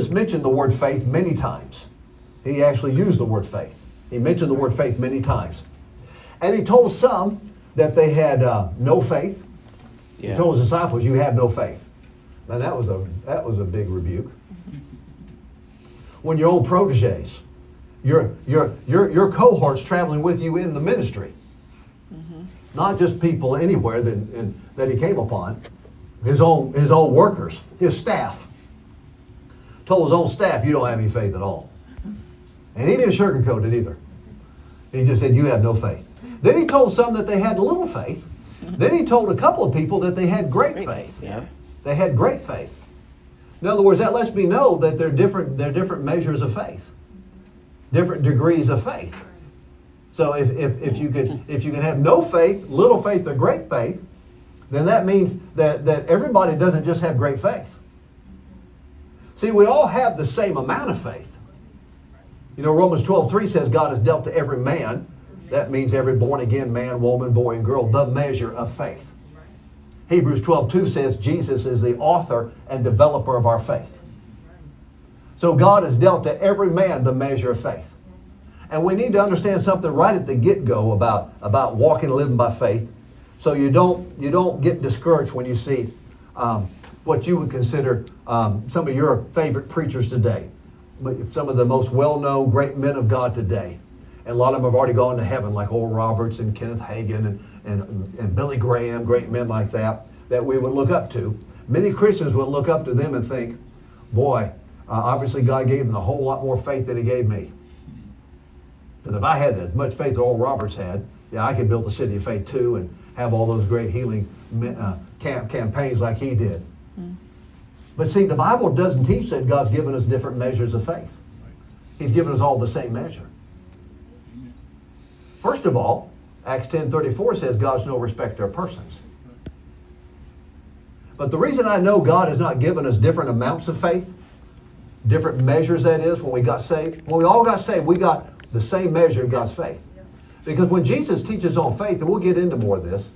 Jesus mentioned the word faith many times. He actually used the word faith. He mentioned the word faith many times. And he told some that they had no faith. Yeah. He told his disciples, you have no faith. Now that was a big rebuke. When your own proteges, your cohorts traveling with you in the ministry, not just people anywhere that he came upon, his own workers, his staff, told his own staff, you don't have any faith at all. And he didn't sugarcoat it either. He just said, you have no faith. Then he told some that they had little faith. Then he told a couple of people that they had great faith. Yeah. They had great faith. In other words, that lets me know that they're different measures of faith, different degrees of faith. So if you can have no faith, little faith, or great faith, then that means that everybody doesn't just have great faith. See, we all have the same amount of faith. You know, Romans 12:3 says God has dealt to every man. That means every born-again man, woman, boy, and girl, the measure of faith. Hebrews 12:2 says Jesus is the author and developer of our faith. So God has dealt to every man the measure of faith. And we need to understand something right at the get-go about walking and living by faith, so you don't get discouraged when you see what you would consider some of your favorite preachers today, some of the most well-known great men of God today. And a lot of them have already gone to heaven, like Oral Roberts and Kenneth Hagin and Billy Graham, great men like that we would look up to. Many Christians would look up to them and think, boy, obviously God gave them a whole lot more faith than he gave me. Because if I had as much faith as Oral Roberts had, yeah, I could build the city of faith too and have all those great healing campaigns like he did. But see, the Bible doesn't teach that God's given us different measures of faith. He's given us all the same measure. First of all, Acts 10:34 says God's no respecter of persons. But the reason I know God has not given us different amounts of faith, different measures that is, when we got saved, when we all got saved, we got the same measure of God's faith. Because when Jesus teaches on faith, and we'll get into more of this,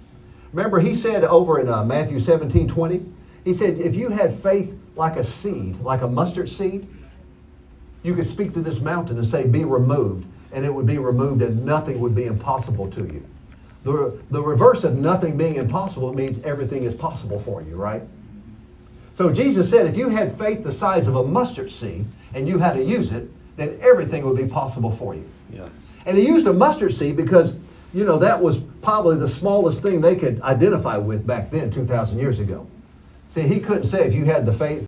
remember he said over in Matthew 17:20, he said, if you had faith like a seed, like a mustard seed, you could speak to this mountain and say, be removed, and it would be removed and nothing would be impossible to you. The reverse of nothing being impossible means everything is possible for you, right? So Jesus said, if you had faith the size of a mustard seed and you had to use it, then everything would be possible for you. Yeah. And he used a mustard seed because, you know, that was probably the smallest thing they could identify with back then, 2,000 years ago. See, he couldn't say if you had the faith